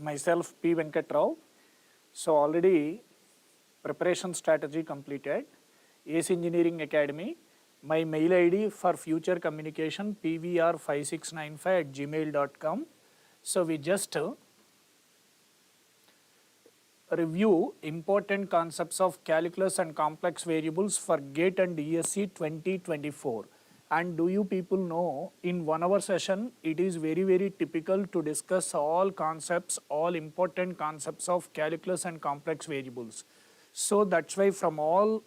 myself P. Venkat Rao. So already preparation strategy completed. ESE Engineering Academy. My mail ID for future communication pvr5695@gmail.com. So we just review important concepts of calculus and complex variables for GATE and ESE 2024. And do you people know, in 1 hour session, it is very typical to discuss all concepts, all important concepts of calculus and complex variables. So that's why from all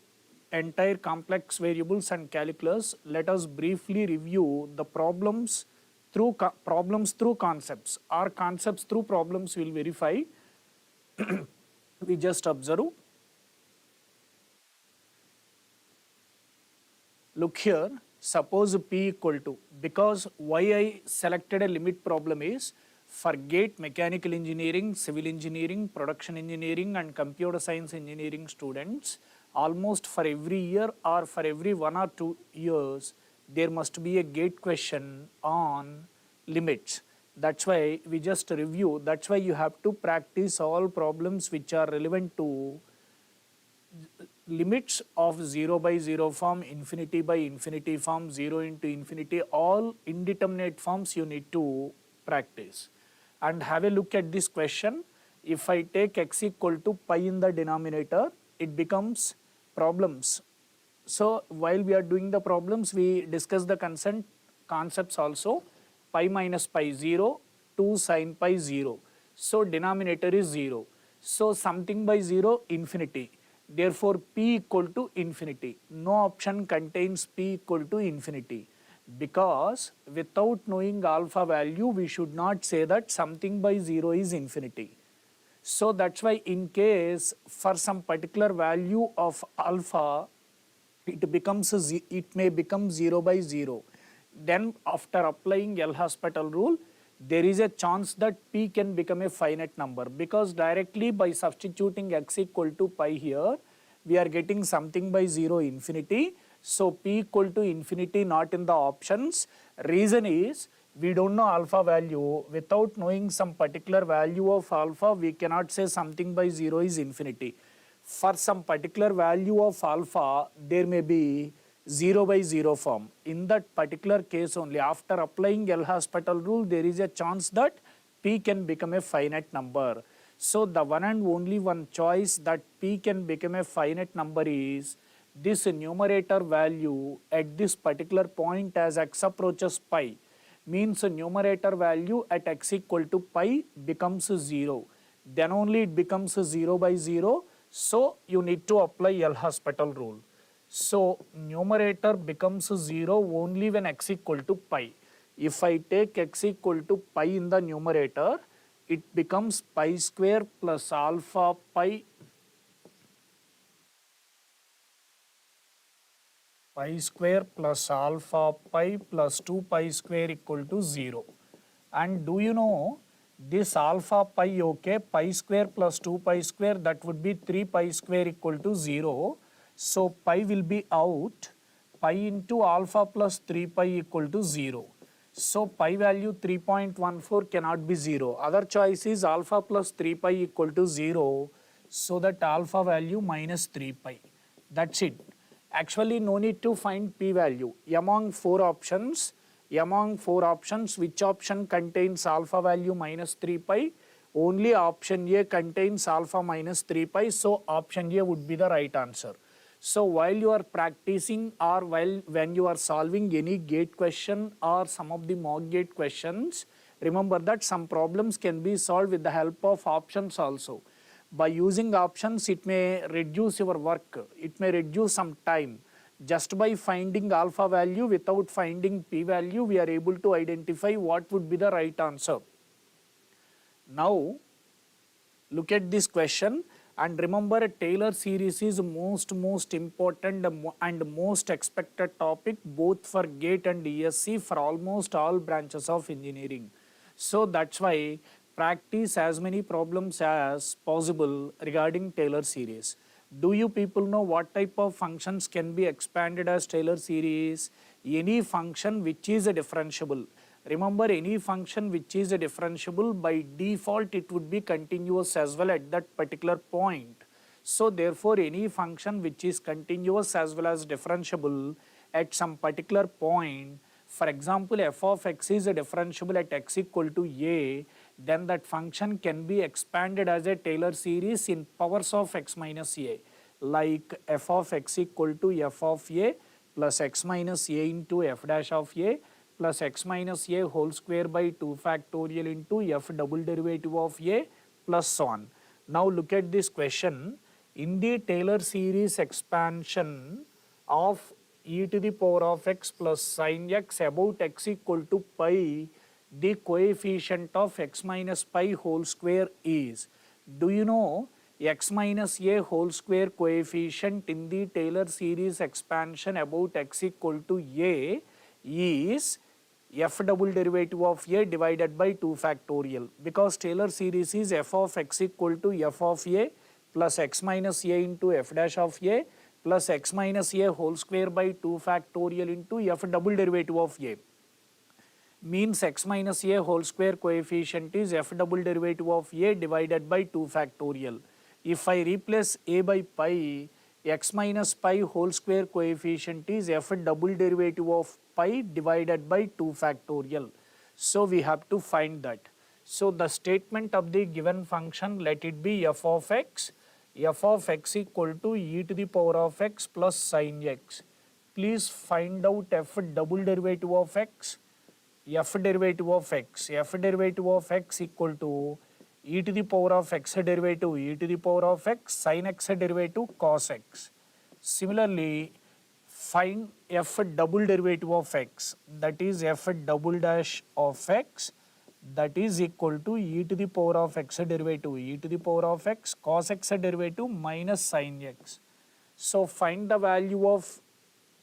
entire complex variables and calculus, let us briefly review the problems through concepts, or concepts through problems will verify. We just observe. Look here, suppose P equal to, because why I selected a limit problem is, for GATE mechanical engineering, civil engineering, production engineering and computer science engineering students, almost for every year or for every 1 or 2 years, there must be a GATE question on limits. That's why we just review. That's why you have to practice all problems which are relevant to limits of 0 by 0 form, infinity by infinity form, 0 into infinity, all indeterminate forms you need to practice. And have a look at this question. If I take x equal to pi in the denominator, it becomes problems. So while we are doing the problems, we discuss the concepts also. Pi minus pi 0, 2 sin pi 0. So denominator is 0. So something by 0, infinity. Therefore p equal to infinity. No option contains p equal to infinity. Because without knowing alpha value, we should not say that something by 0 is infinity. So that's why in case for some particular value of alpha, it may become 0 by 0. Then after applying L'Hospital rule, there is a chance that p can become a finite number, because directly by substituting x equal to pi here, we are getting something by 0 infinity. So p equal to infinity not in the options. Reason is, we don't know alpha value. Without knowing some particular value of alpha, we cannot say something by 0 is infinity. For some particular value of alpha, there may be 0 by 0 form. In that particular case only, after applying L'Hospital rule, there is a chance that p can become a finite number. So the one and only one choice that p can become a finite number is this numerator value at this particular point as x approaches pi. Means numerator value at x equal to pi becomes 0. Then only it becomes 0 by 0. So you need to apply L'Hospital rule. So numerator becomes 0 only when x equal to pi. If I take x equal to pi in the numerator, it becomes pi square plus alpha pi square plus alpha pi plus 2 pi square equal to 0. And do you know this alpha pi, okay, pi square plus 2 pi square, that would be 3 pi square equal to 0. So pi will be out, pi into alpha plus 3 pi equal to 0. So pi value 3.14 cannot be 0. Other choice is alpha plus 3 pi equal to 0. So that alpha value minus 3 pi. That's it. Actually no need to find p value. Among four options, which option contains alpha value minus 3 pi? Only option A contains alpha minus 3 pi. So option A would be the right answer. So while you are practicing, or when you are solving any gate question or some of the mock gate questions, remember that some problems can be solved with the help of options also. By using options, it may reduce your work, it may reduce some time. Just by finding alpha value without finding p value, we are able to identify what would be the right answer. Now look at this question. And remember, Taylor series is most important and most expected topic both for GATE and ESE for almost all branches of engineering. So that's why practice as many problems as possible regarding Taylor series. Do you people know what type of functions can be expanded as Taylor series? Any function which is a differentiable. Remember, any function which is differentiable, by default it would be continuous as well at that particular point. So therefore, any function which is continuous as well as differentiable at some particular point, for example, f of x is differentiable at x equal to a, then that function can be expanded as a Taylor series in powers of x minus a, like f of x equal to f of a plus x minus a into f dash of a plus x minus a whole square by 2 factorial into f double derivative of a plus so on. Now look at this question. In the Taylor series expansion of e to the power of x plus sin x about x equal to pi, the coefficient of x minus pi whole square is, do you know x minus a whole square coefficient in the Taylor series expansion about x equal to a is f double derivative of a divided by 2 factorial, because Taylor series is f of x equal to f of a plus x minus a into f dash of a plus x minus a whole square by 2 factorial into f double derivative of a. Means x minus a whole square coefficient is f double derivative of a divided by 2 factorial. If I replace a by pi, x minus pi whole square coefficient is f double derivative of pi divided by 2 factorial. So we have to find that. So the statement of the given function, let it be f of x equal to e to the power of x plus sin x. Please find out f double derivative of x. F derivative of x equal to e to the power of x derivative e to the power of x sin x derivative cos x. Similarly, find f double derivative of x, that is f double dash of x, that is equal to e to the power of x derivative e to the power of x cos x derivative minus sin x. So find the value of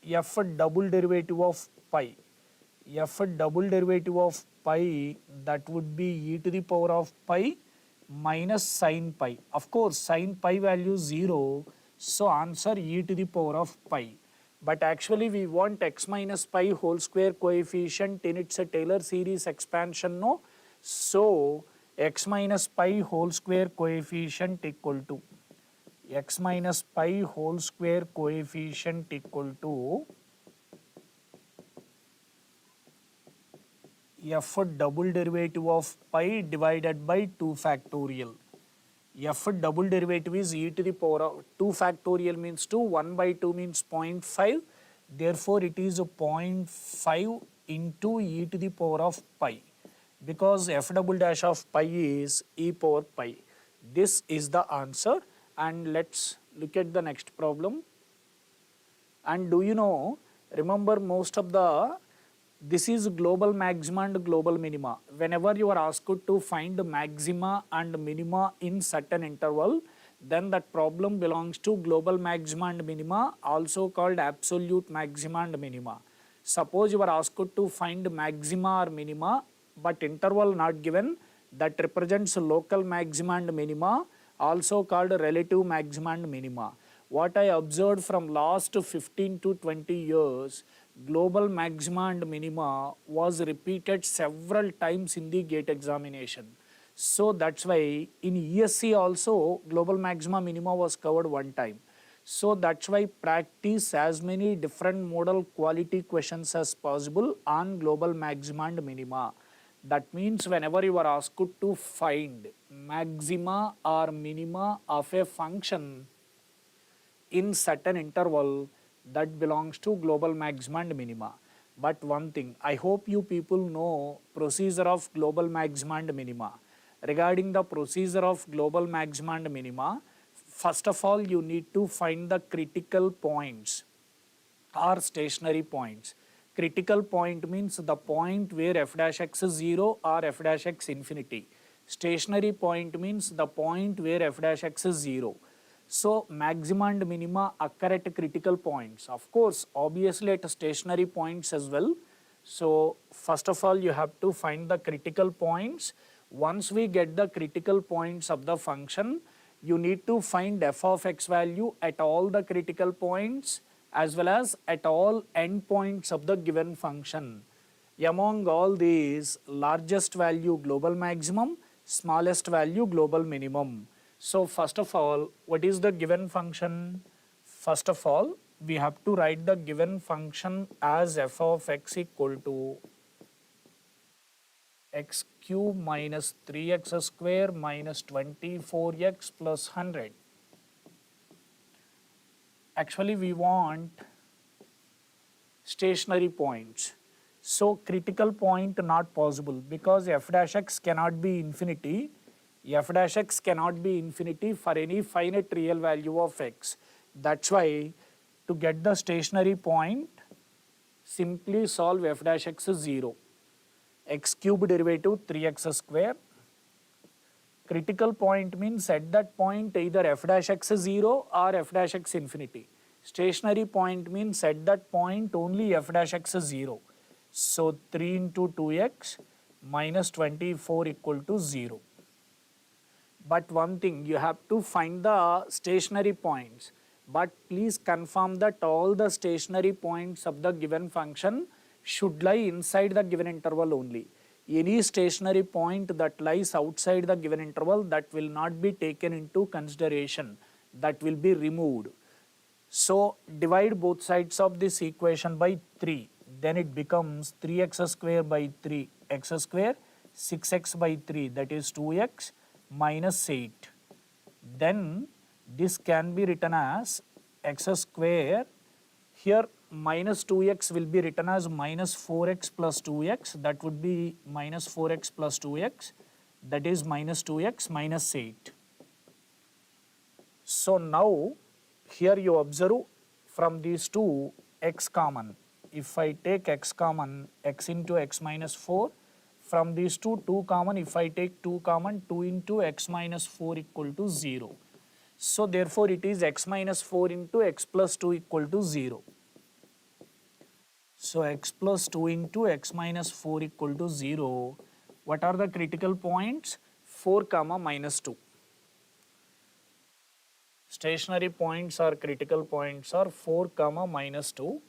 f double derivative of pi. F double derivative of pi, that would be e to the power of pi minus sin pi. Of course, sin pi value is 0, so answer e to the power of pi. But actually we want x minus pi whole square coefficient in its Taylor series expansion, no? So x minus pi whole square coefficient equal to x minus pi whole square coefficient equal to f double derivative of pi divided by 2 factorial. F double derivative is e to the power of 2 factorial means 2, 1 by 2 means 0.5. Therefore, it is 0.5 into e to the power of pi, because f double dash of pi is e power pi. This is the answer, and let's look at the next problem. And do you know, remember most of the, this is global maxima and global minima. Whenever you are asked to find maxima and minima in certain interval, then that problem belongs to global maxima and minima, also called absolute maxima and minima. Suppose you are asked to find maxima or minima, but interval not given, that represents local maxima and minima, also called relative maxima and minima. What I observed from last 15 to 20 years, global maxima and minima was repeated several times in the GATE examination. So that's why in ESE also global maxima minima was covered one time. So that's why practice as many different model quality questions as possible on global maxima and minima. That means whenever you are asked to find maxima or minima of a function in certain interval, that belongs to global maxima and minima. But one thing, I hope you people know procedure of global maxima and minima. Regarding the procedure of global maxima and minima, first of all you need to find the critical points or stationary points. Critical point means the point where f dash x is 0 or f dash x infinity. Stationary point means the point where f dash x is 0. So maxima and minima occur at critical points. Of course, obviously at stationary points as well. So first of all you have to find the critical points. Once we get the critical points of the function, you need to find f of x value at all the critical points as well as at all endpoints of the given function. Among all these, largest value global maximum, smallest value global minimum. So first of all, what is the given function? First of all, we have to write the given function as f of x equal to x cube minus 3x square minus 24x plus 100. Actually, we want stationary points. So critical point not possible because f dash x cannot be infinity. F dash x cannot be infinity for any finite real value of x. That's why to get the stationary point, simply solve f dash x is 0. X cube derivative 3x square. Critical point means at that point either f dash x is 0 or f dash x infinity. Stationary point means at that point only f dash x is 0. So 3 into 2x minus 24 equal to 0. But one thing, you have to find the stationary points. But please confirm that all the stationary points of the given function should lie inside the given interval only. Any stationary point that lies outside the given interval, that will not be taken into consideration, that will be removed. So divide both sides of this equation by 3, then it becomes 3x square by 3 x square, 6x by 3 that is 2x minus 8. Then this can be written as x square. Here minus 2x will be written as minus 4x plus 2x, that would be minus 4x plus 2x, that is minus 2x minus 8. So now here you observe from these two x common. If I take x common, x into x minus 4, from these two 2 common, if I take 2 common, 2 into x minus 4 equal to 0. So therefore it is x minus 4 into x plus 2 equal to 0. So x plus 2 into x minus 4 equal to 0. What are the critical points? 4 comma minus 2. Stationary points or critical points are 4 comma minus 2.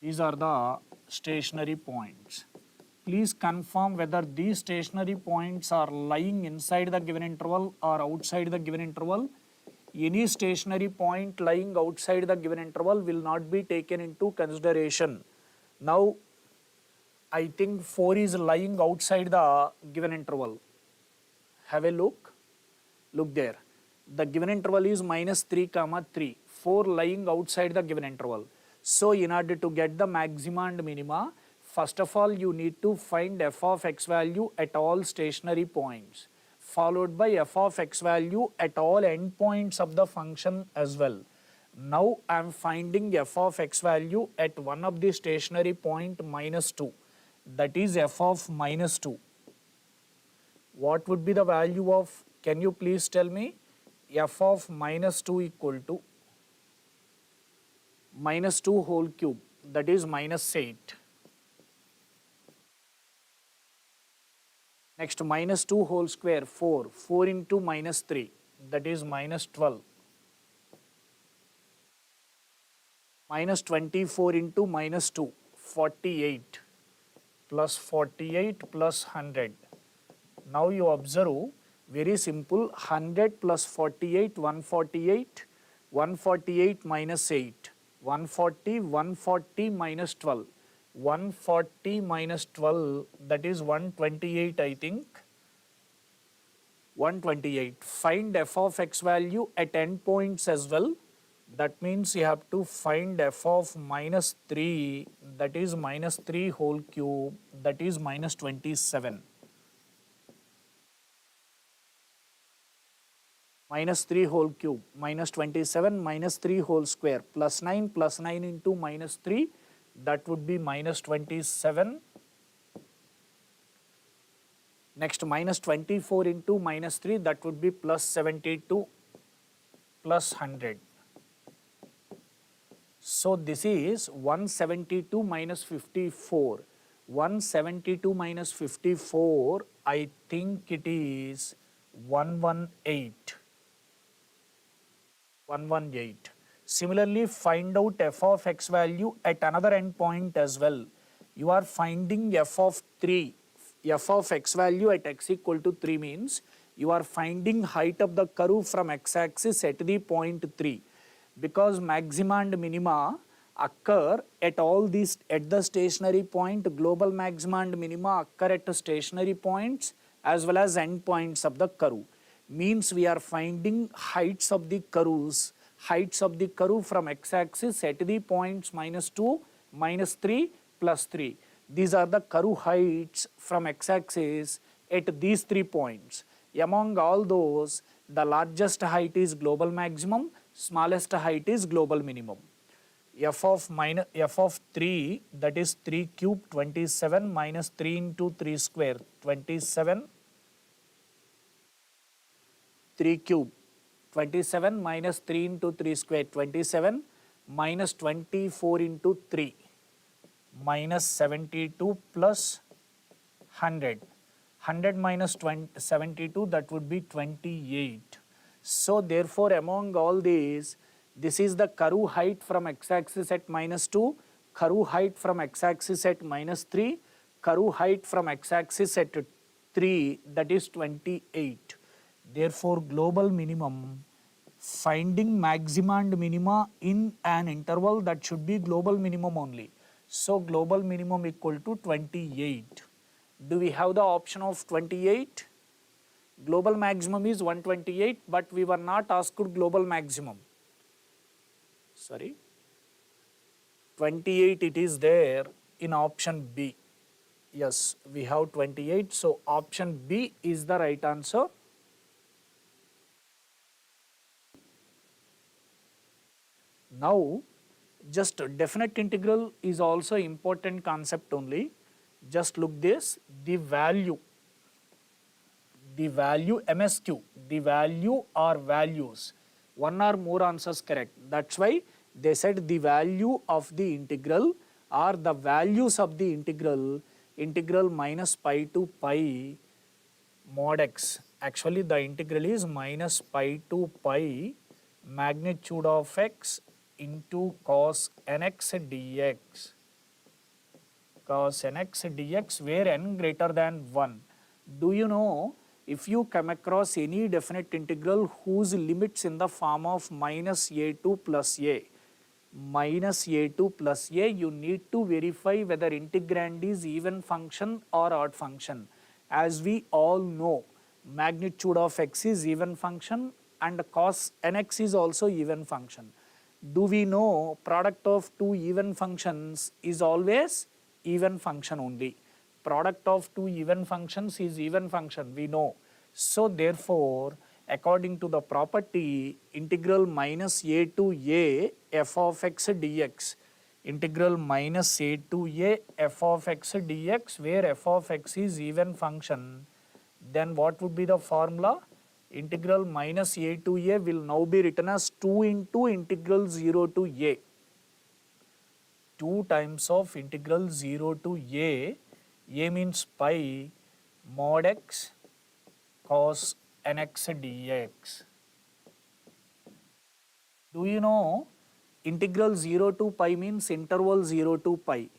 These are the stationary points. Please confirm whether these stationary points are lying inside the given interval or outside the given interval. Any stationary point lying outside the given interval will not be taken into consideration. Now, I think 4 is lying outside the given interval. Have a look. Look there. The given interval is minus 3 comma 3. 4 lying outside the given interval. So in order to get the maxima and minima, first of all you need to find f of x value at all stationary points, followed by f of x value at all endpoints of the function as well. Now I am finding f of x value at one of the stationary point minus 2, that is f of minus 2. What would be the value of, can you please tell me? F of minus 2 equal to minus 2 whole cube, that is minus 8. Next minus 2 whole square 4, 4 into minus 3, that is minus 12. Minus 24 into minus 2, 48 plus 48 plus 100. Now you observe, very simple, 100 plus 48, 148, 148 minus 8, 140, 140 minus 12, 140 minus 12, that is 128 I think, 128. Find f of x value at endpoints as well. That means you have to find f of minus 3, that is minus 3 whole cube, that is minus 27. Minus 3 whole cube, minus 27, minus 3 whole square, plus 9 into minus 3, that would be minus 27. Next minus 24 into minus 3, that would be plus 72 plus 100. So this is 172 minus 54. 172 minus 54, I think it is 118. 118. Similarly, find out f of x value at another endpoint as well. You are finding f of 3, f of x value at x equal to 3 means you are finding height of the curve from x-axis at the point 3, because maxima and minima occur at all these at the stationary point. Global maxima and minima occur at stationary points as well as endpoints of the curve. Means we are finding heights of the curves, from x-axis at the points -2, -3, +3. These are the curve heights from x-axis at these 3 points. Among all those, the largest height is global maximum, smallest height is global minimum. F of 3, that is 3 cube 27 minus 3 into 3 square 27, 3 cube 27 minus 3 into 3 square 27 minus 24 into 3 minus 72 plus 100. 100 minus 72, that would be 28. So therefore, among all these, this is the curve height from x-axis at -2, curve height from x-axis at -3, curve height from x-axis at 3, that is 28. Therefore, global minimum, finding maxima and minima in an interval, that should be global minimum only. So global minimum equal to 28. Do we have the option of 28? Global maximum is 128, but we were not asked global maximum. Sorry, 28 it is there in option B. Yes, we have 28, so option B is the right answer. Now, just definite integral is also important concept only. Just look this, the value MSQ, the value or values, one or more answers correct. That's why they said the value of the integral or the values of the integral minus pi to pi mod x. Actually the integral is minus pi to pi magnitude of x into cos nx dx, cos nx dx, where n greater than 1. Do you know, if you come across any definite integral whose limits in the form of minus a2 plus a, you need to verify whether integrand is even function or odd function. As we all know, magnitude of x is even function and cos nx is also even function. Do we know product of two even functions is always even function only? Product of two even functions is even function, we know. So therefore, according to the property integral minus a to a f of x dx, integral minus a to a f of x dx, where f of x is even function, then what would be the formula? Integral minus a to a will now be written as 2 into integral 0 to a. 2 times of integral 0 to a means pi mod x cos nx dx. Do you know integral 0 to pi means interval 0 to pi.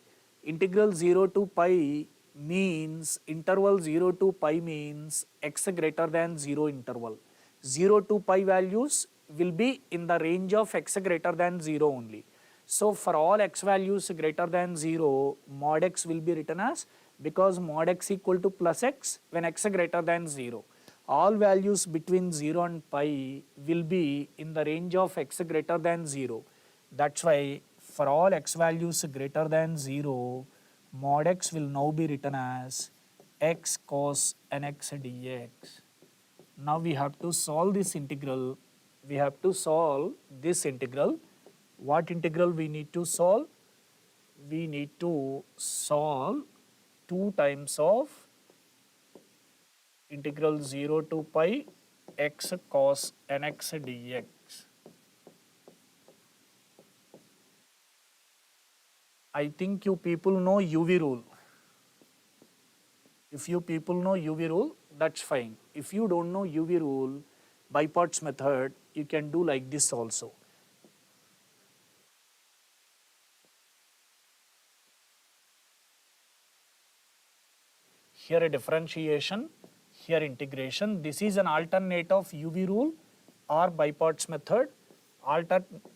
Integral 0 to pi means interval 0 to pi means x greater than 0 interval. 0 to pi values will be in the range of x greater than 0 only. So for all x values greater than 0, mod x will be written as, because mod x equal to plus x when x greater than 0. All values between 0 and pi will be in the range of x greater than 0. That's why for all x values greater than 0, mod x will now be written as x cos nx dx. Now we have to solve this integral. What integral we need to solve? We need to solve 2 times of integral 0 to pi x cos nx dx. I think you people know UV rule. If you people know UV rule, that's fine. If you don't know UV rule, by parts method, you can do like this also. here a differentiation, here integration. This is an alternate of UV rule or by parts method.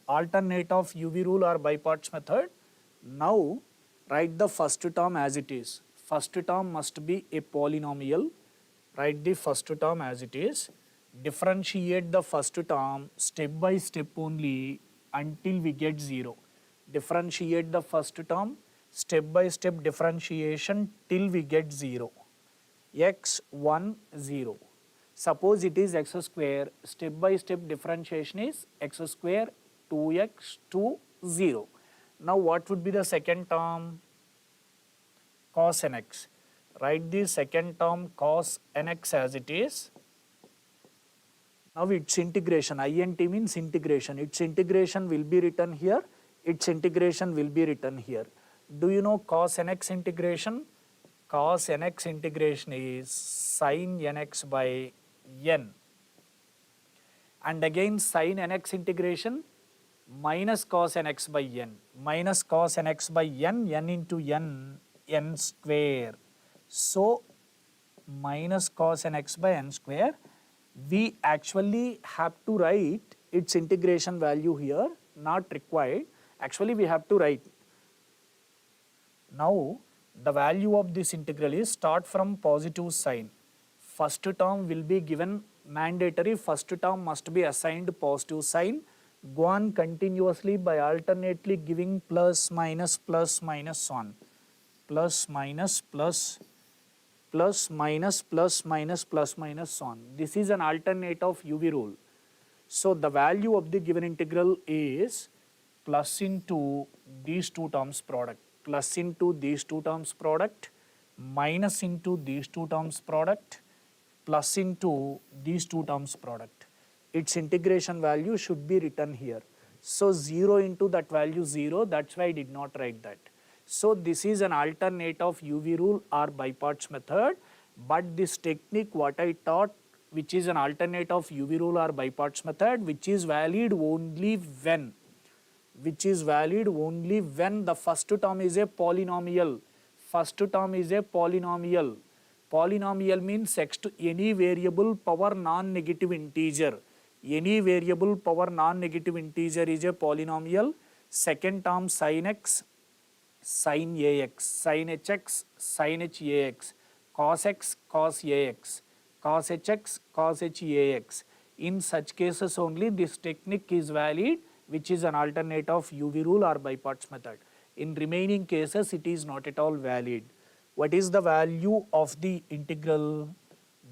Alternate of UV rule or by parts method. Now write the first term as it is. First term must be a polynomial. Write the first term as it is. Differentiate the first term step by step only until we get 0. Differentiate the first term step by step differentiation till we get 0. X1 0. Suppose it is x square, step by step differentiation is x square 2x 2 0. Now what would be the second term? Cos nx. Write the second term cos nx as it is. Now its integration, int means integration. Its integration will be written here. Its integration will be written here. Do you know cos nx integration? Cos nx integration is sin nx by n. And again sin nx integration minus cos nx by n. Minus cos nx by n, n into n, n square. So minus cos nx by n square. We actually have to write its integration value here, not required. Actually we have to write. Now the value of this integral is start from positive sign. First term will be given mandatory, first term must be assigned positive sign. Go on continuously by alternately giving plus minus on. Plus minus on. This is an alternate of UV rule. So the value of the given integral is plus into these two terms product, plus into these two terms product, minus into these two terms product, plus into these two terms product. Its integration value should be written here. So 0 into that value 0, that's why I did not write that. So this is an alternate of UV rule or by parts method, but this technique what I taught, which is an alternate of UV rule or by parts method, which is valid only when the first term is a polynomial. First term is a polynomial. Polynomial means x to any variable power non-negative integer. Any variable power non-negative integer is a polynomial. Second term sin x, sin ax, sin hx, sin hax, cos x, cos ax, cos hx, cos hax. In such cases only this technique is valid, which is an alternate of UV rule or by parts method. In remaining cases it is not at all valid. What is the value of the integral?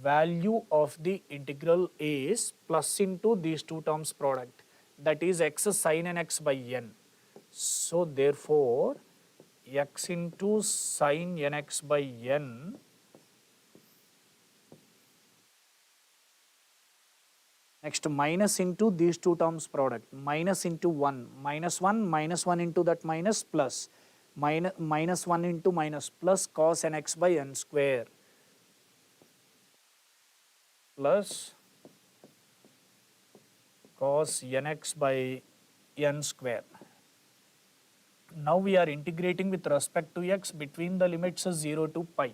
Value of the integral is plus into these two terms product, that is x sin nx by n. So therefore x into sin nx by n next minus into these two terms product, minus into 1, minus 1 into that minus plus, minus 1 into minus plus cos nx by n square plus cos nx by n square. Now we are integrating with respect to x between the limits 0 to pi.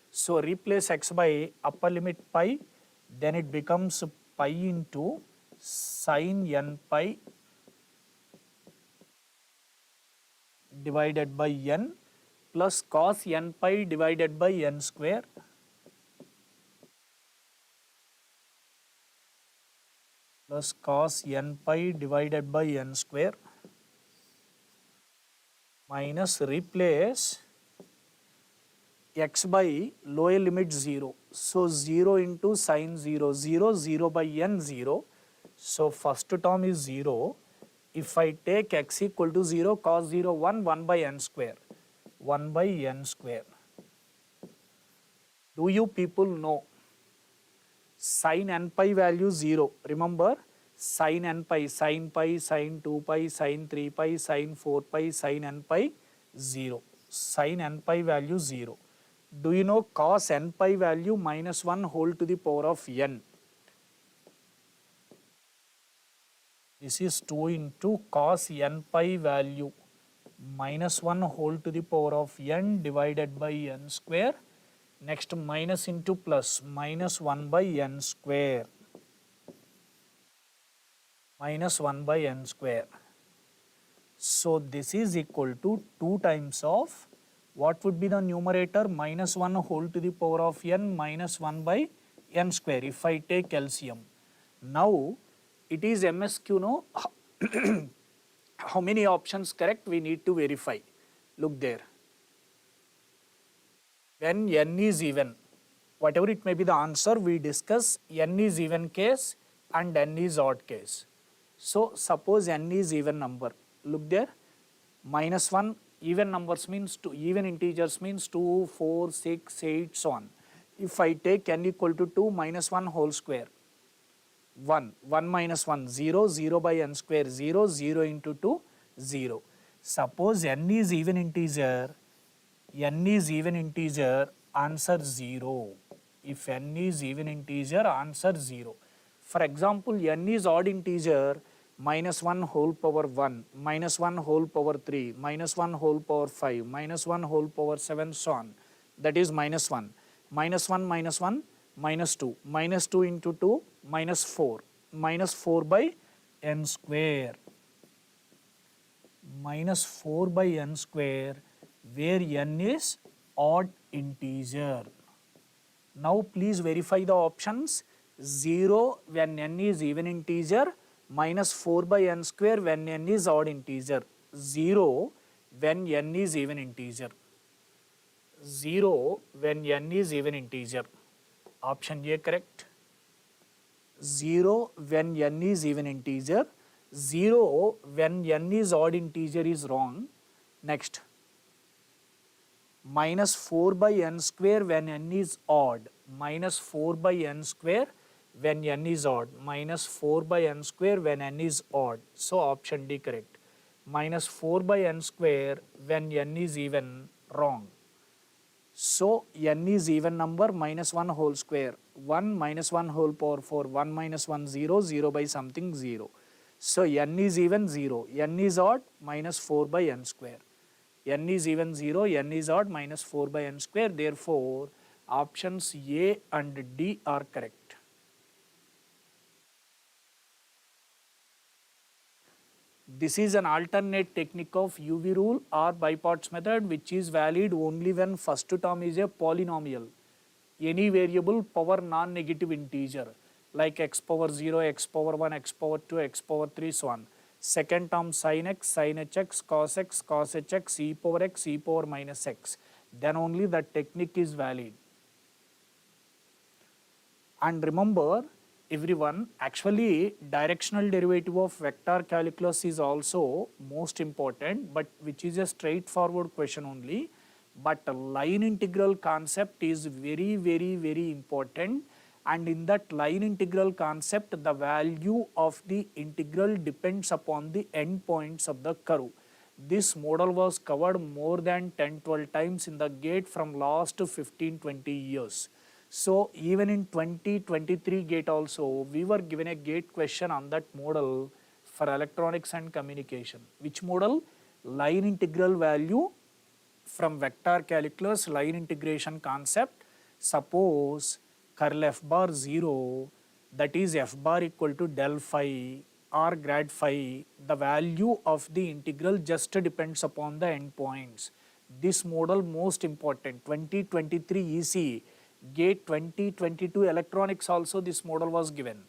So replace x by upper limit pi, then it becomes pi into sin n pi divided by n plus cos n pi divided by n square plus cos n pi divided by n square minus replace x by lower limit 0. So 0 into sin 0, 0 by n 0. So first term is 0. If I take x equal to 0, cos 0 1 by n square. 1 by n square. Do you people know sin n pi value 0? Remember sin n pi, sin 2 pi, sin 3 pi, sin 4 pi, sin n pi 0. Sin n pi value 0. Do you know cos n pi value minus 1 whole to the power of n? This is 2 into cos n pi value minus 1 whole to the power of n divided by n square Next minus into plus, minus 1 by n square, minus 1 by n square. So this is equal to 2 times of, what would be the numerator? Minus 1 whole to the power of n minus 1 by n square if I take LCM. Now it is MSQ, no? How many options correct we need to verify? Look there. When n is even, whatever it may be the answer, we discuss n is even case and n is odd case. So suppose n is even number. Look there, minus 1, even numbers means 2, even integers means 2, 4, 6, 8, so on. If I take n equal to 2 minus 1 whole square, 1, 1 minus 1, 0, 0 by n square, 0, 0 into 2, 0. Suppose n is even integer, answer 0. If n is even integer, answer 0. For example, n is odd integer, minus 1 whole power 1, minus 1 whole power 3, minus 1 whole power 5, minus 1 whole power 7, so on. That is minus 1. Minus 1 minus 1, minus 2. Minus 2 into 2, minus 4. Minus 4 by n square. Minus 4 by n square, where n is odd integer. Now please verify the options. 0 when n is even integer, minus 4 by n square when n is odd integer. 0 when n is even integer. 0 when n is even integer. Option A correct. 0 when n is even integer. 0 when n is odd integer is wrong. Next, minus 4 by n square when n is odd. Minus 4 by n square when n is odd. Minus 4 by n square when n is odd. So option D correct. Minus 4 by n square when n is even, wrong. So n is even number, minus 1 whole square, 1 minus 1 whole power 4, 1 minus 1 0, 0 by something 0. So n is even 0, n is odd, minus 4 by n square. N is even 0, n is odd, minus 4 by n square. Therefore, options A and D are correct. This is an alternate technique of UV rule or biparts method, which is valid only when first term is a polynomial, any variable power non-negative integer like x power 0, x power 1, x power 2, x power 3, so on. Second term sin x, sin hx, cos hx, e power x, e power minus x. Then only the technique is valid. And remember, everyone, actually directional derivative of vector calculus is also most important, but which is a straightforward question only. But line integral concept is very, very, very important, and in that line integral concept, the value of the integral depends upon the endpoints of the curve. This model was covered more than 10-12 times in the GATE from last 15-20 years. So even in 2023 GATE also, we were given a GATE question on that model for electronics and communication. Which model? Line integral value from vector calculus, line integration concept. Suppose curl f bar 0, that is f bar equal to del phi or grad phi, the value of the integral just depends upon the endpoints. This model most important. 2023 ESE, GATE 2022 electronics also this model was given.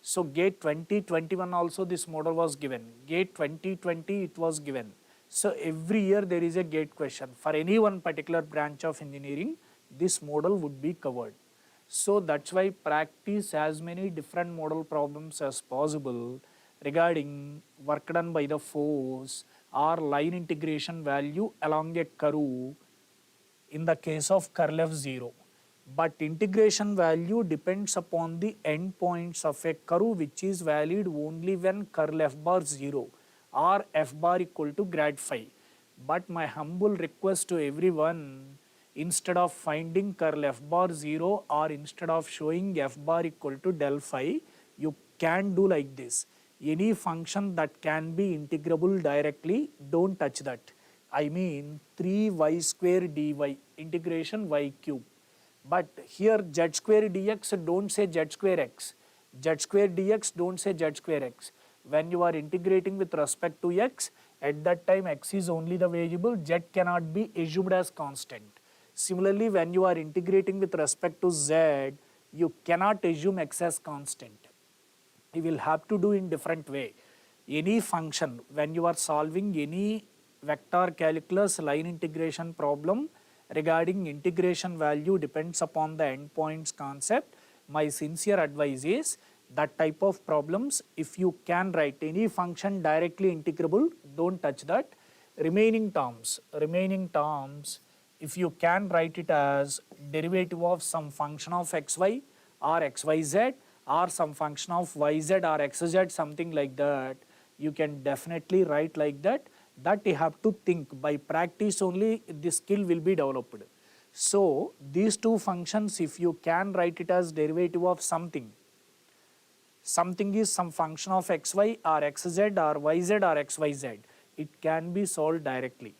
So GATE 2021 also this model was given. GATE 2020 it was given. So every year there is a GATE question. For any one particular branch of engineering, this model would be covered. So that's why practice as many different model problems as possible regarding work done by the force or line integration value along a curve in the case of curl f0. But integration value depends upon the endpoints of a curve, which is valid only when curl f bar 0 or f bar equal to grad phi. But my humble request to everyone, instead of finding curl f bar 0 or instead of showing f bar equal to del phi, you can do like this. Any function that can be integrable directly, don't touch that. I mean 3y square dy, integration y cube. But here z square dx, don't say z square x. Z square dx, don't say z square x. When you are integrating with respect to x, at that time x is only the variable, z cannot be assumed as constant. Similarly, when you are integrating with respect to z, you cannot assume x as constant. You will have to do in different way. Any function, when you are solving any vector calculus line integration problem regarding integration value depends upon the endpoints concept, my sincere advice is that type of problems, if you can write any function directly integrable, don't touch that. Remaining terms, if you can write it as derivative of some function of xy or xyz or some function of yz or xz, something like that, you can definitely write like that. That you have to think, by practice only this skill will be developed. So these two functions, if you can write it as derivative of something, something is some function of xy or xz or yz or xyz, it can be solved directly.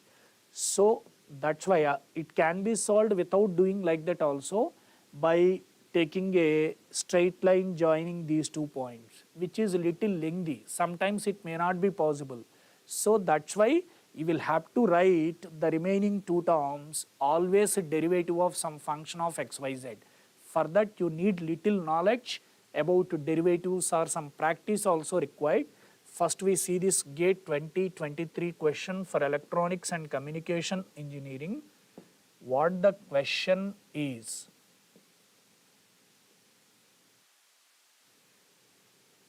So that's why it can be solved without doing like that also, by taking a straight line joining these 2 points, which is a little lengthy. Sometimes it may not be possible. So that's why you will have to write the remaining 2 terms always a derivative of some function of xyz. For that you need little knowledge about derivatives or some practice also required. First we see this GATE 2023 question for electronics and communication engineering. What the question is?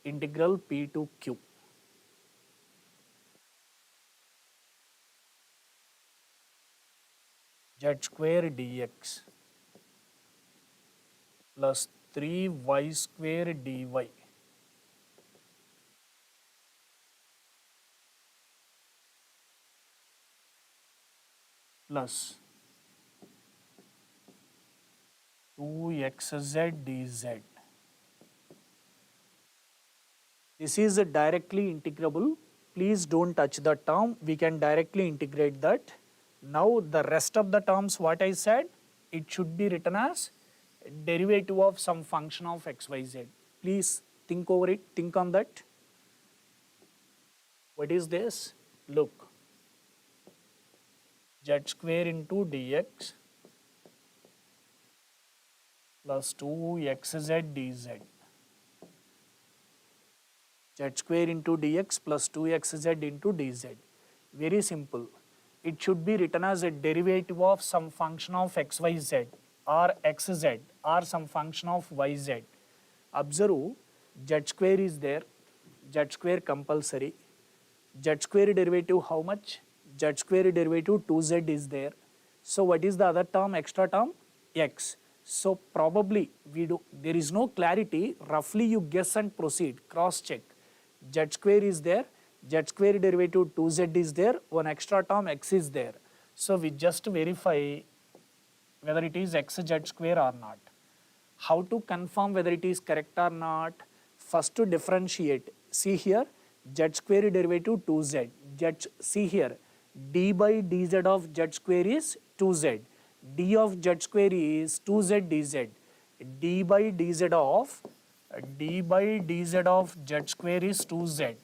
Integral P to Q. Z square dx plus 3y square dy plus 2xz dz. This is directly integrable. Please don't touch the term. We can directly integrate that. Now the rest of the terms, what I said, it should be written as derivative of some function of xyz. Please think over it, think on that. What is this? Look, z square into dx plus 2xz dz. Z square into dx plus 2xz into dz. Very simple. It should be written as a derivative of some function of xyz or xz or some function of yz. Observe, z square is there, z square compulsory. Z square derivative how much? Z square derivative 2z is there. So what is the other term, extra term? X. So probably there is no clarity, roughly you guess and proceed, cross check. Z square is there, z square derivative 2z is there, one extra term x is there. So we just verify whether it is xz square or not. How to confirm whether it is correct or not? First to differentiate. See here, z square derivative 2z. See here, d by dz of z square is 2z. d of z square is 2z dz. d by dz of z square is 2z.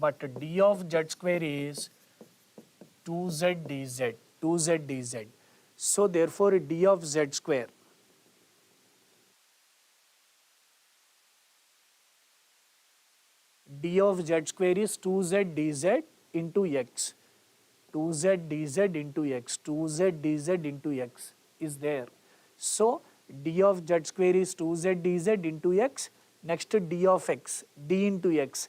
But d of z square is 2z dz. 2z dz. So therefore d of z square d of z square is 2z dz into x. 2z dz into x. 2z dz into x is there. So d of z square is 2z dz into x. Next d of x, d into x.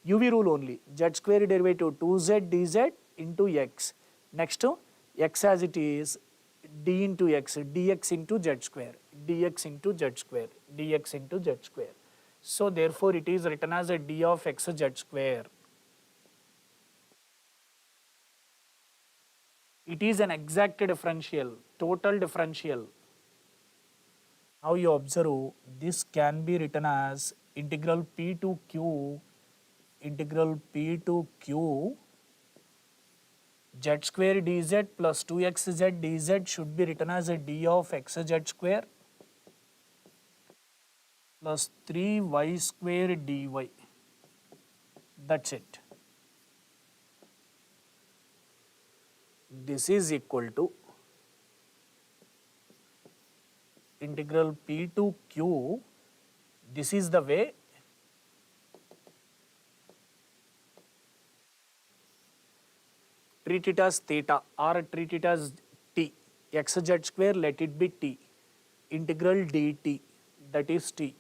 UV rule only. Z square derivative 2z dz into x. Next x as it is, d into x, dx into z square, dx into z square, dx into z square. So therefore it is written as a d of x z square. It is an exact differential, total differential. Now you observe, this can be written as integral p to q z square dz plus 2xz dz should be written as a d of xz square plus 3y square dy. That's it. This is equal to integral p to q. This is the way treat it as theta or treat it as t. Xz square, let it be t. Integral dt, that is t.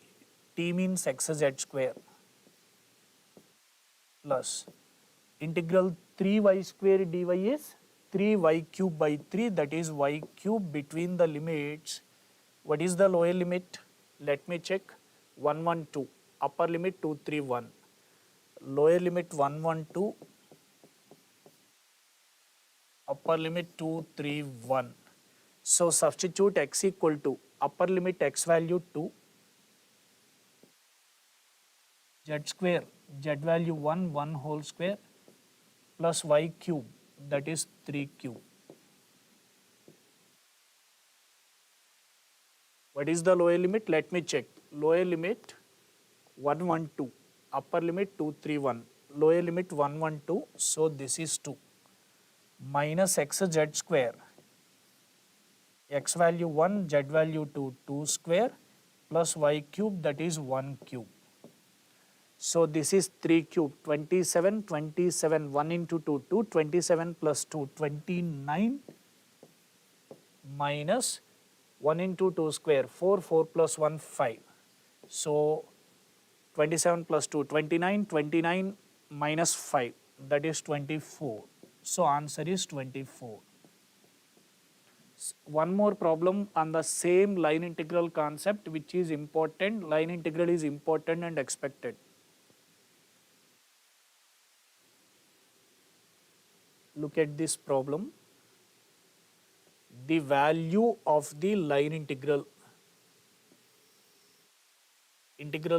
T means xz square plus integral 3y square dy is 3y cube by 3, that is y cube between the limits. What is the lower limit? Let me check. 112. Upper limit 231. Lower limit 112. Upper limit 231. So substitute x equal to upper limit x value 2, z square, z value 1 whole square plus y cube, that is 3 cube. What is the lower limit? Let me check. Lower limit 112, upper limit 231, lower limit 112, so this is 2 minus xz square, x value 1, z value 2, 2 square plus y cube, that is 1 cube. So this is 3 cube, 27, 27, 1 into 2, 2, 27 plus 2, 29 minus 1 into 2 square, 4, 4 plus 1, 5. So 27 plus 2, 29, 29 minus 5, that is 24. So answer is 24. One more problem on the same line integral concept, which is important. Line integral is important and expected. Look at this problem. The value of the line integral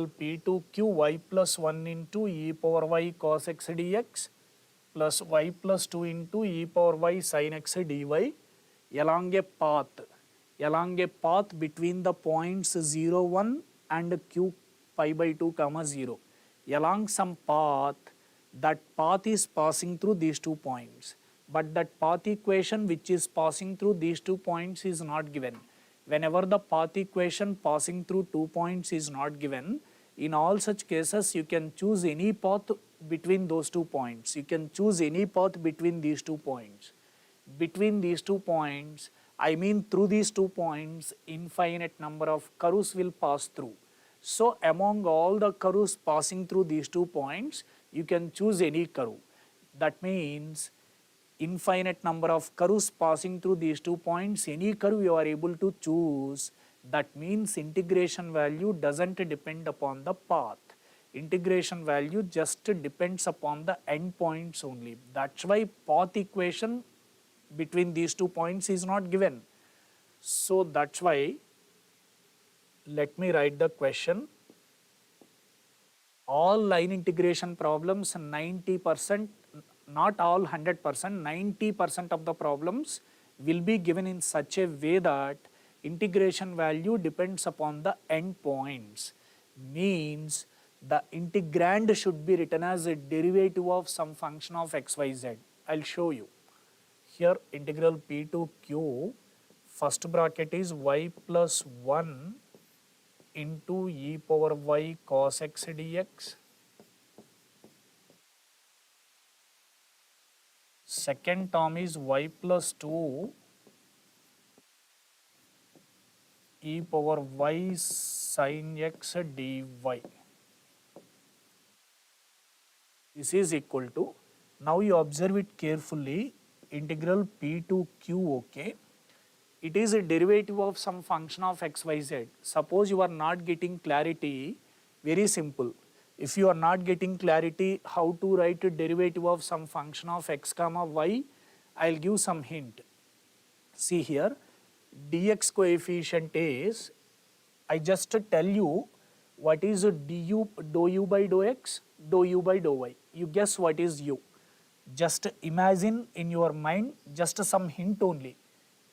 p to q y plus 1 into e power y cos x dx plus y plus 2 into e power y sin x dy along a path between the points 0, 1 and q pi by 2 comma 0. Along some path, that path is passing through these 2 points, but that path equation which is passing through these 2 points is not given. Whenever the path equation passing through 2 points is not given, in all such cases you can choose any path between those 2 points. You can choose any path between these 2 points. Between these 2 points, I mean through these 2 points, infinite number of curves will pass through. So among all the curves passing through these 2 points, you can choose any curve. That means infinite number of curves passing through these 2 points, any curve you are able to choose. That means integration value doesn't depend upon the path. Integration value just depends upon the endpoints only. That's why path equation between these 2 points is not given. So that's why, let me write the question. All line integration problems, 90%, not all 100%, 90% of the problems will be given in such a way that integration value depends upon the endpoints. Means the integrand should be written as a derivative of some function of xyz. I'll show you. Here integral p to q, first bracket is y plus 1 into e power y cos x dx. Second term is y plus 2 e power y sin x dy. This is equal to, now you observe it carefully, integral p to q, okay. It is a derivative of some function of xyz. Suppose you are not getting clarity, very simple. If you are not getting clarity how to write a derivative of some function of x comma y, I'll give some hint. See here, dx coefficient is, I just tell you what is du, dou u by dou x, dou u by dou y. You guess what is u. Just imagine in your mind, just some hint only.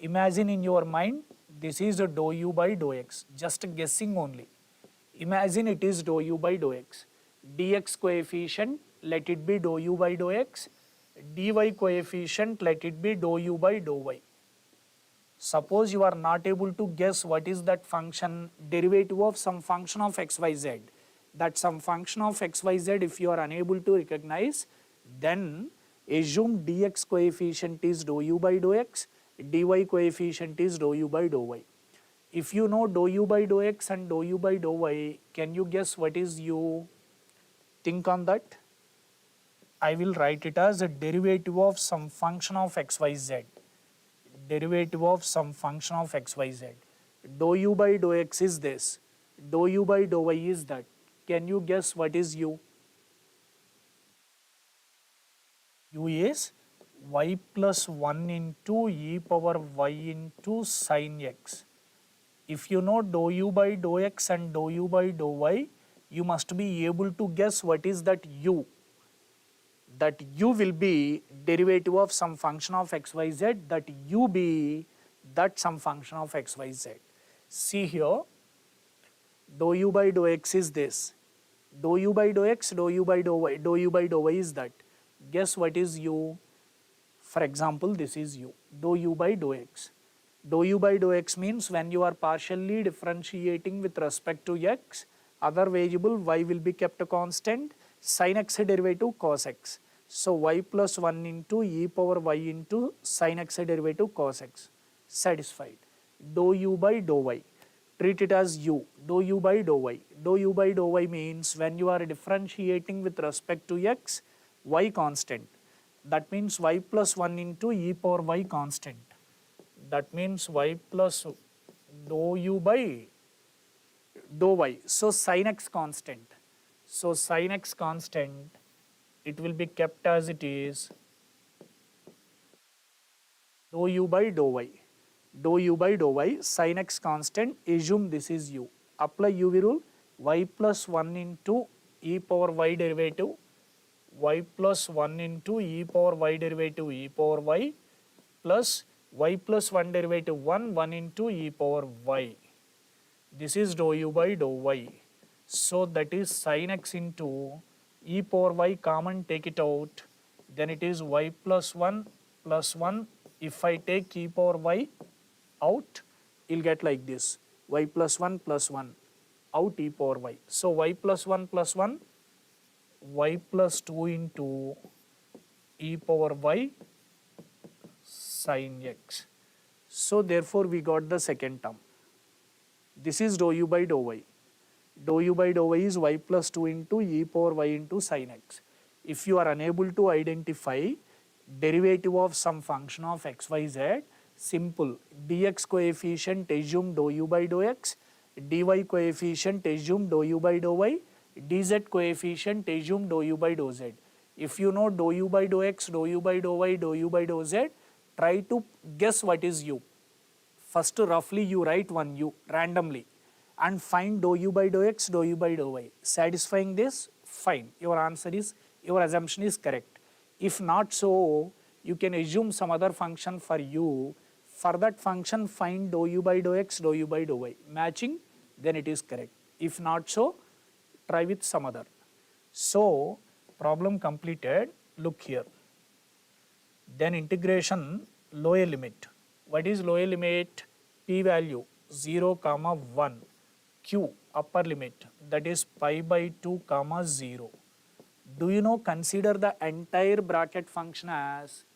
Imagine in your mind, this is a dou u by dou x, just guessing only. Imagine it is dou u by dou x. Dx coefficient, let it be dou u by dou x. Dy coefficient, let it be dou u by dou y. Suppose you are not able to guess what is that function, derivative of some function of xyz. That some function of xyz, if you are unable to recognize, then assume dx coefficient is dou u by dou x, dy coefficient is dou u by dou y. If you know dou u by dou x and dou u by dou y, can you guess what is u? Think on that. I will write it as a derivative of some function of xyz. Derivative of some function of xyz. Dou u by dou x is this. Dou u by dou y is that. Can you guess what is u? U is y plus 1 into e power y into sin x. If you know dou u by dou x and dou u by dou y, you must be able to guess what is that u. That u will be derivative of some function of xyz, that u be that some function of xyz. See here, dou u by dou x is this. Dou u by dou x, dou u by dou y is that. Guess what is u? For example, this is u, dou u by dou x. Dou u by dou x means when you are partially differentiating with respect to x, other variable y will be kept constant, sin x derivative cos x. So y plus 1 into e power y into sin x derivative cos x. Satisfied. Dou u by dou y. Treat it as u. Dou u by dou y. Dou u by dou y means when you are differentiating with respect to x, y constant. That means y plus 1 into e power y constant. That means y plus dou u by dou y. So sin x constant. So sin x constant, it will be kept as it is dou u by dou y. Dou u by dou y, sin x constant, assume this is u. Apply UV rule, y plus 1 into e power y derivative, y plus 1 into e power y derivative e power y plus y plus 1 derivative 1 into e power y. This is dou u by dou y. So that is sin x into e power y, common take it out, then it is y plus 1 plus 1. If I take e power y out, you'll get like this, y plus 1 plus 1 out e power y. So y plus 1 plus 1, y plus 2 into e power y sin x. So therefore we got the second term. This is dou u by dou y. Dou u by dou y is y plus 2 into e power y into sin x. If you are unable to identify derivative of some function of xyz, simple, dx coefficient assume dou u by dou x, dy coefficient assume dou u by dou y, dz coefficient assume dou u by dou z. If you know dou u by dou x, dou u by dou y, dou u by dou z, try to guess what is u. First roughly you write one u randomly and find dou u by dou x, dou u by dou y. Satisfying this, fine, your answer is, your assumption is correct. If not so, you can assume some other function for u. For that function, find dou u by dou x, dou u by dou y. Matching, then it is correct. If not so, try with some other. So, problem completed. Look here. Then integration lower limit. What is lower limit? P value 0, 1. Q upper limit, that is pi by 2, 0. Do you know, consider the entire bracket function as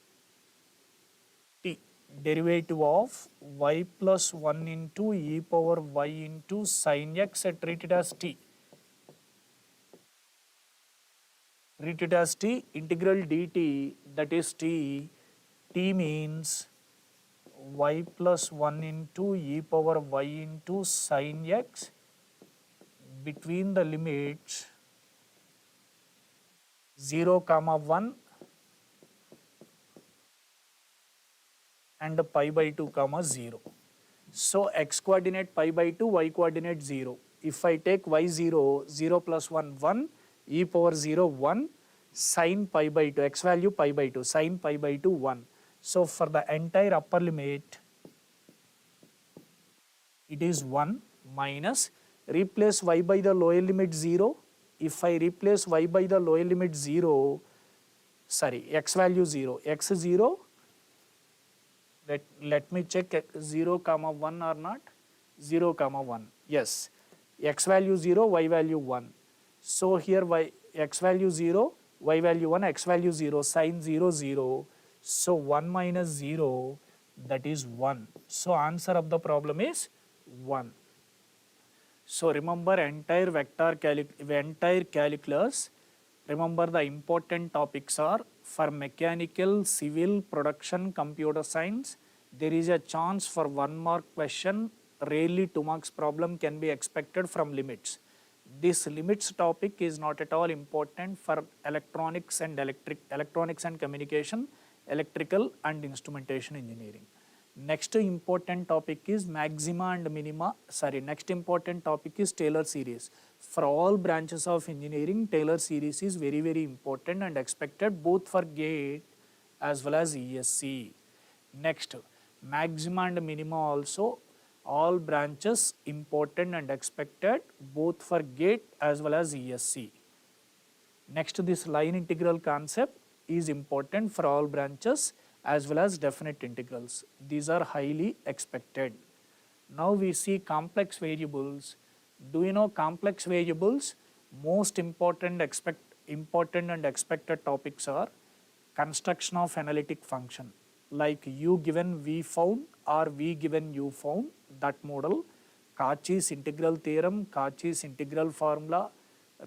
t, derivative of y plus 1 into e power y into sin x, treat it as t. Treat it as t, integral dt, that is t. T means y plus 1 into e power y into sin x between the limits 0, 1 and pi by 2, 0. So x coordinate pi by 2, y coordinate 0. If I take y 0, 0 plus 1, 1, e power 0, 1, Sine pi by 2, x value pi by 2, sine pi by 2 1. So for the entire upper limit it is 1 minus, replace y by the lower limit 0. If I replace y by the lower limit 0, sorry, x value 0, x 0, let me check 0 comma 1 or not, 0 comma 1, yes, x value 0, y value 1. So here x value 0, y value 1, x value 0, sine 0 0, so 1 minus 0, that is 1. So answer of the problem is 1. So remember entire calculus, remember the important topics are for mechanical, civil, production, computer science. There is a chance for 1 mark question, rarely 2 marks problem can be expected from limits. This limits topic is not at all important for electronics and communication, electrical and instrumentation engineering. Next important topic is maxima and minima, next important topic is Taylor series. For all branches of engineering, Taylor series is very, very important and expected both for GATE as well as ESE. Next, maxima and minima also, all branches important and expected both for GATE as well as ESE. Next, this line integral concept is important for all branches as well as definite integrals. These are highly expected. Now we see complex variables. Do you know complex variables? Most important and expected topics are construction of analytic function, like u given v found or v given u found, that model, Cauchy's integral theorem, Cauchy's integral formula,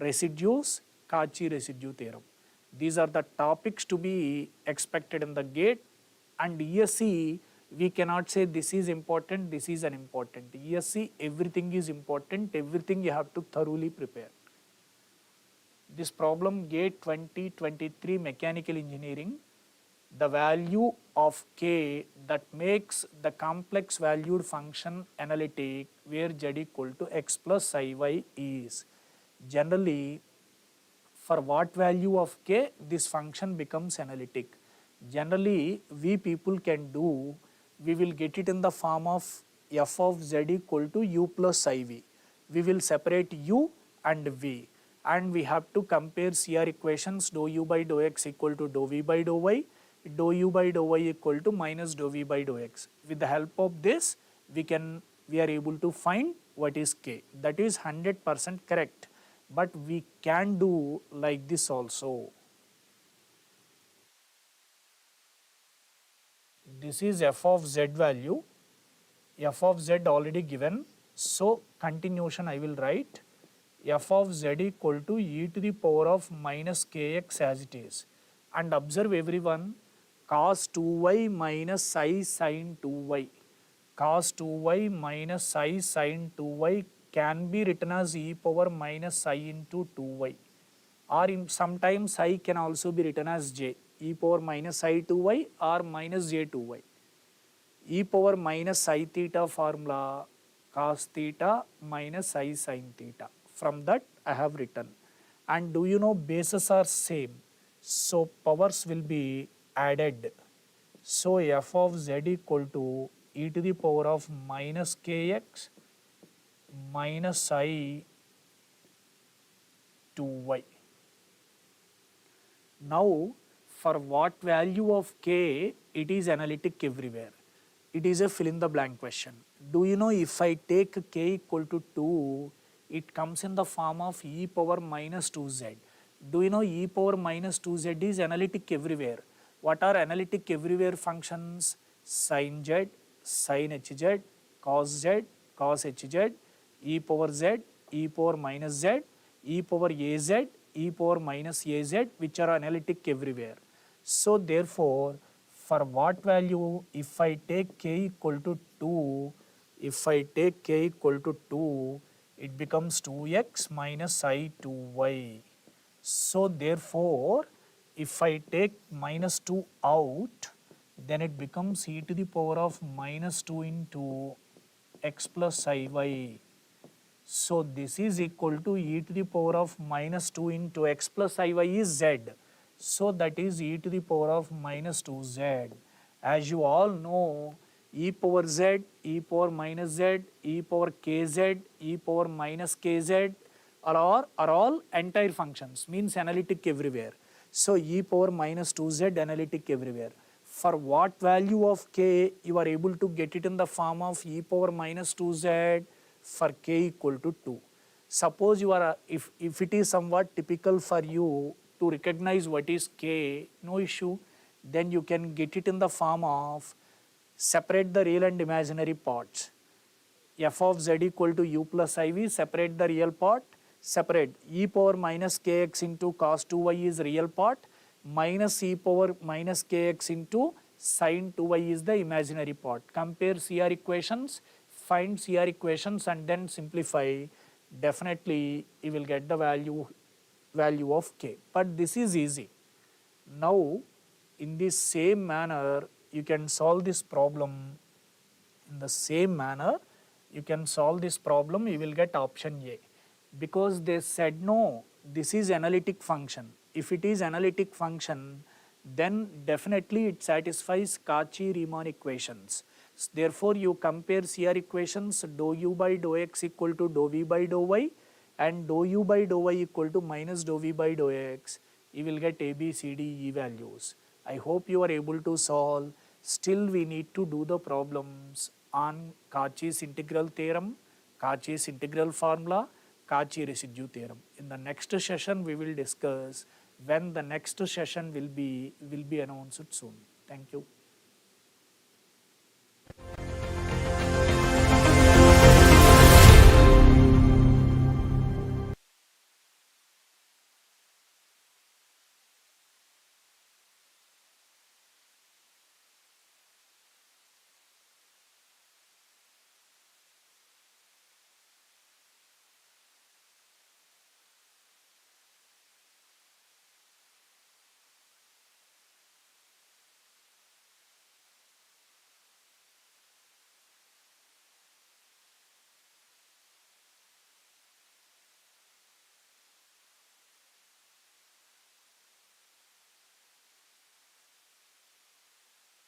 residues, Cauchy residue theorem. These are the topics to be expected in the GATE, and ESE, we cannot say this is important, this is unimportant. ESE, everything is important, everything you have to thoroughly prepare. This problem GATE 2023 mechanical engineering, the value of k that makes the complex valued function analytic where z equal to x plus iy is. Generally, for what value of k this function becomes analytic? Generally, we people can do, we will get it in the form of f of z equal to u plus iv. We will separate u and v, and we have to compare CR equations, dou u by dou x equal to dou v by dou y, dou u by dou y equal to minus dou v by dou x. With the help of this, we are able to find what is k. That is 100% correct, but we can do like this also. This is f of z value, f of z already given, so continuation I will write f of z equal to e to the power of minus kx as it is, and observe everyone, cos 2y minus I sin 2y, cos 2y minus I sin 2y can be written as e power minus I into 2y, or sometimes I can also be written as j, e power minus I 2y or minus j 2y. E power minus I theta formula, cos theta minus I sin theta. From that I have written. And do you know bases are same, so powers will be added. So f of z equal to e to the power of minus kx minus I 2y. Now for what value of k it is analytic everywhere? It is a fill in the blank question. Do you know if I take k equal to 2, it comes in the form of e power minus 2z. Do you know e power minus 2z is analytic everywhere? What are analytic everywhere functions? Sin z, sin hz, cos z, cos hz, e power z, e power minus z, e power az, e power minus az, which are analytic everywhere. So therefore, for what value, if I take k equal to 2, it becomes 2x minus I 2y. So therefore, if I take minus 2 out, then it becomes e to the power of minus 2 into x plus iy. So this is equal to e to the power of minus 2 into x plus iy is z. So that is e to the power of minus 2z. As you all know, e power z, e power minus z, e power kz, e power minus kz are all entire functions, means analytic everywhere. So e power minus 2z analytic everywhere. For what value of k, you are able to get it in the form of e power minus 2z for k equal to 2. Suppose you are, if it is somewhat typical for you to recognize what is k, no issue, then you can get it in the form of separate the real and imaginary parts. F of z equal to u plus iv, separate the real part, separate e power minus kx into cos 2y is real part, minus e power minus kx into sin 2y is the imaginary part. Compare CR equations, find CR equations and then simplify. Definitely you will get the value of k. But this is easy. Now in the same manner you can solve this problem. In the same manner you can solve this problem, you will get option A, because they said no, this is analytic function. If it is analytic function, then definitely it satisfies Cauchy-Riemann equations. Therefore you compare CR equations, dou u by dou x equal to dou v by dou y and dou u by dou y equal to minus dou v by dou x, you will get A, B, C, D, E values. I hope you are able to solve. Still we need to do the problems on Cauchy's integral theorem, Cauchy's integral formula, Cauchy residue theorem. In the next session we will discuss. When the next session will be announced soon. Thank you.